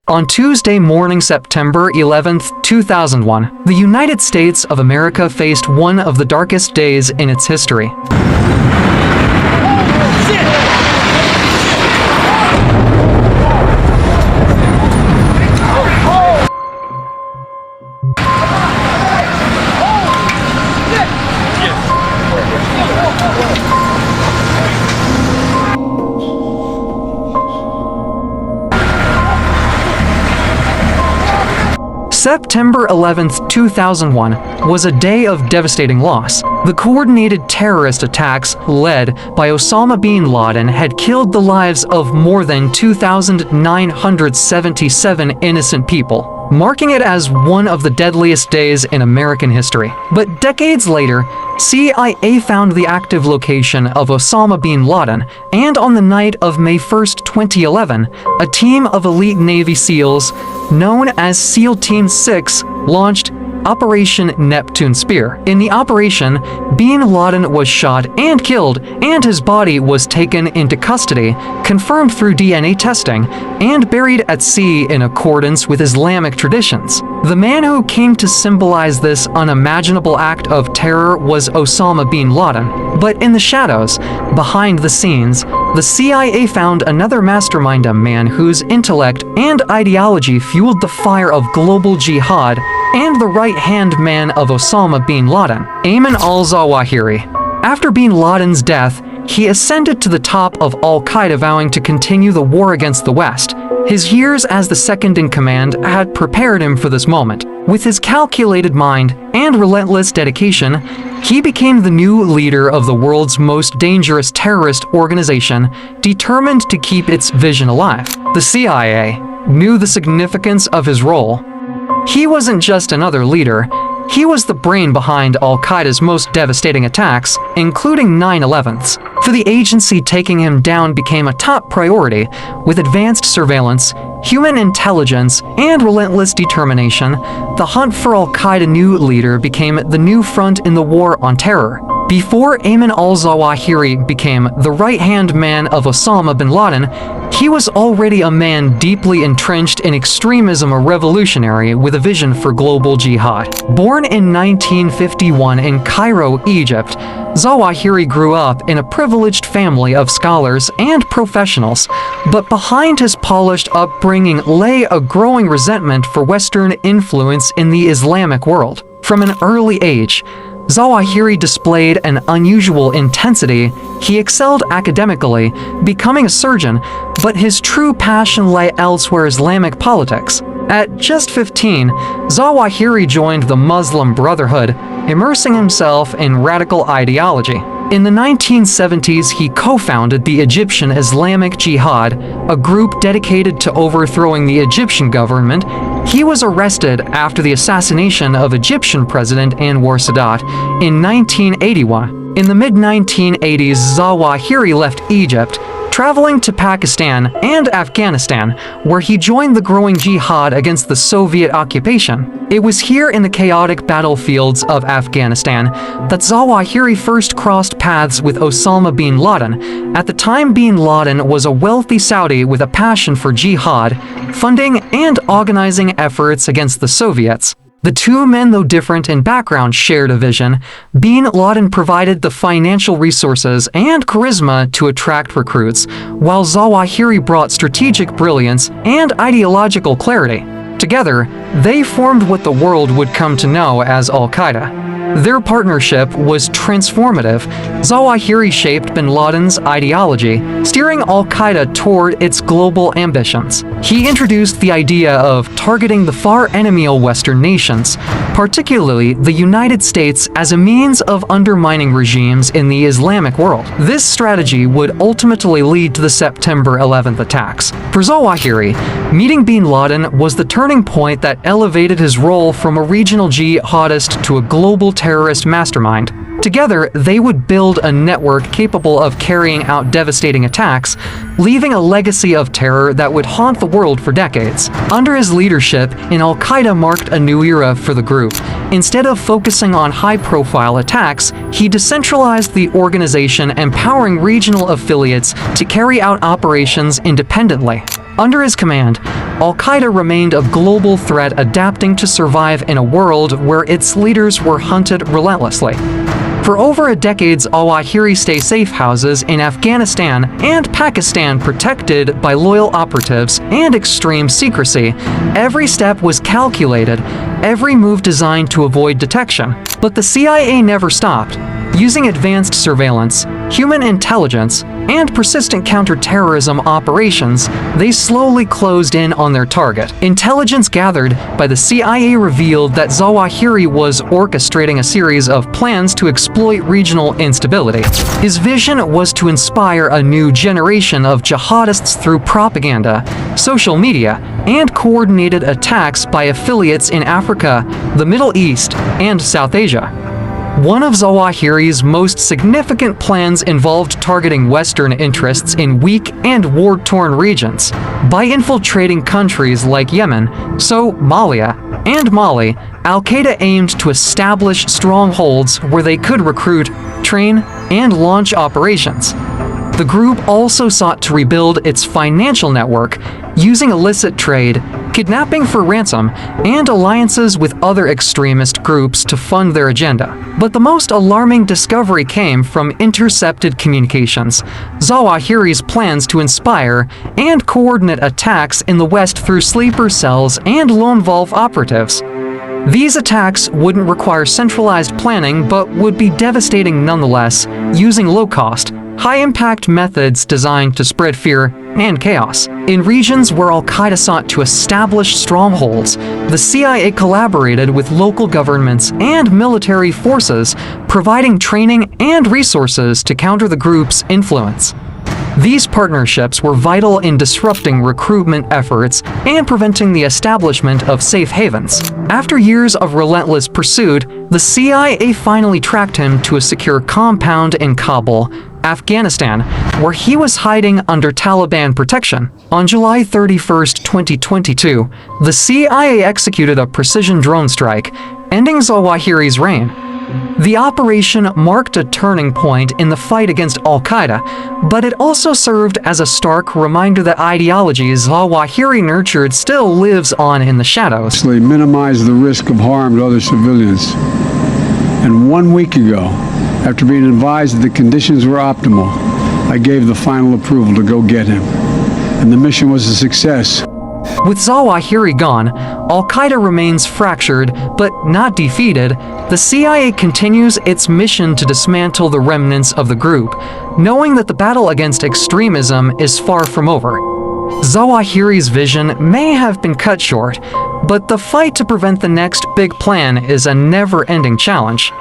On Tuesday morning, September 11, 2001, the United States of America faced one of the darkest days in its history. September 11, 2001 was a day of devastating loss. The coordinated terrorist attacks led by Osama bin Laden had killed the lives of more than 2,977 innocent people, marking it as one of the deadliest days in American history. But decades later, CIA found the active location of Osama bin Laden, and on the night of May 1, 2011, a team of elite Navy SEALs, known as SEAL Team 6, launched Operation Neptune Spear. In the operation, bin Laden was shot and killed, and his body was taken into custody, confirmed through DNA testing, and buried at sea in accordance with Islamic traditions. The man who came to symbolize this unimaginable act of terror was Osama bin Laden. But in the shadows, behind the scenes, the CIA found another mastermind, a man whose intellect and ideology fueled the fire of global jihad, and the right-hand man of Osama bin Laden, Ayman al-Zawahiri. After bin Laden's death, he ascended to the top of al-Qaeda, vowing to continue the war against the West. His years as the second-in-command had prepared him for this moment. With his calculated mind and relentless dedication, he became the new leader of the world's most dangerous terrorist organization, determined to keep its vision alive. The CIA knew the significance of his role. He wasn't just another leader, he was the brain behind al-Qaeda's most devastating attacks, including 9/11s. For the agency, taking him down became a top priority. With advanced surveillance, human intelligence, and relentless determination, the hunt for al-Qaeda new leader became the new front in the war on terror. Before Ayman al-Zawahiri became the right-hand man of Osama bin Laden, he was already a man deeply entrenched in extremism, a revolutionary with a vision for global jihad. Born in 1951 in Cairo, Egypt, Zawahiri grew up in a privileged family of scholars and professionals, but behind his polished upbringing lay a growing resentment for Western influence in the Islamic world. From an early age, Zawahiri displayed an unusual intensity. He excelled academically, becoming a surgeon, but his true passion lay elsewhere: Islamic politics. At just 15, Zawahiri joined the Muslim Brotherhood, immersing himself in radical ideology. In the 1970s, he co-founded the Egyptian Islamic Jihad, a group dedicated to overthrowing the Egyptian government. He was arrested after the assassination of Egyptian President Anwar Sadat in 1981. In the mid-1980s, Zawahiri left Egypt, traveling to Pakistan and Afghanistan, where he joined the growing jihad against the Soviet occupation. It was here in the chaotic battlefields of Afghanistan that Zawahiri first crossed paths with Osama bin Laden. At the time, bin Laden was a wealthy Saudi with a passion for jihad, funding and organizing efforts against the Soviets. The two men, though different in background, shared a vision. Bin Laden provided the financial resources and charisma to attract recruits, while Zawahiri brought strategic brilliance and ideological clarity. Together, they formed what the world would come to know as al-Qaeda. Their partnership was transformative. Zawahiri shaped bin Laden's ideology, steering al-Qaeda toward its global ambitions. He introduced the idea of targeting the far enemy Western nations, particularly the United States, as a means of undermining regimes in the Islamic world. This strategy would ultimately lead to the September 11th attacks. For Zawahiri, meeting bin Laden was the turning point that elevated his role from a regional jihadist to a global terrorist mastermind. Together, they would build a network capable of carrying out devastating attacks, leaving a legacy of terror that would haunt the world for decades. Under his leadership, al-Qaeda marked a new era for the group. Instead of focusing on high-profile attacks, he decentralized the organization, empowering regional affiliates to carry out operations independently. Under his command, Al-Qaeda remained a global threat, adapting to survive in a world where its leaders were hunted relentlessly. For over a decade, Zawahiri stay safe houses in Afghanistan and Pakistan, protected by loyal operatives and extreme secrecy. Every step was calculated, every move designed to avoid detection. But the CIA never stopped. Using advanced surveillance, human intelligence, and persistent counterterrorism operations, they slowly closed in on their target. Intelligence gathered by the CIA revealed that Zawahiri was orchestrating a series of plans to exploit regional instability. His vision was to inspire a new generation of jihadists through propaganda, social media, and coordinated attacks by affiliates in Africa, the Middle East, and South Asia. One of Zawahiri's most significant plans involved targeting Western interests in weak and war-torn regions. By infiltrating countries like Yemen, Somalia, and Mali, Al-Qaeda aimed to establish strongholds where they could recruit, train, and launch operations. The group also sought to rebuild its financial network, using illicit trade, kidnapping for ransom, and alliances with other extremist groups to fund their agenda. But the most alarming discovery came from intercepted communications, Zawahiri's plans to inspire and coordinate attacks in the West through sleeper cells and lone wolf operatives. These attacks wouldn't require centralized planning but would be devastating nonetheless, using low-cost, high-impact methods designed to spread fear and chaos. In regions where Al-Qaeda sought to establish strongholds, the CIA collaborated with local governments and military forces, providing training and resources to counter the group's influence. These partnerships were vital in disrupting recruitment efforts and preventing the establishment of safe havens. After years of relentless pursuit, the CIA finally tracked him to a secure compound in Kabul, Afghanistan, where he was hiding under Taliban protection. On July 31, 2022, the CIA executed a precision drone strike, ending Zawahiri's reign. The operation marked a turning point in the fight against Al-Qaeda, but it also served as a stark reminder that ideology Zawahiri nurtured still lives on in the shadows. They minimize the risk of harm to other civilians. And 1 week ago, after being advised that the conditions were optimal, I gave the final approval to go get him. And the mission was a success. With Zawahiri gone, Al-Qaeda remains fractured, but not defeated. The CIA continues its mission to dismantle the remnants of the group, knowing that the battle against extremism is far from over. Zawahiri's vision may have been cut short, but the fight to prevent the next big plan is a never-ending challenge.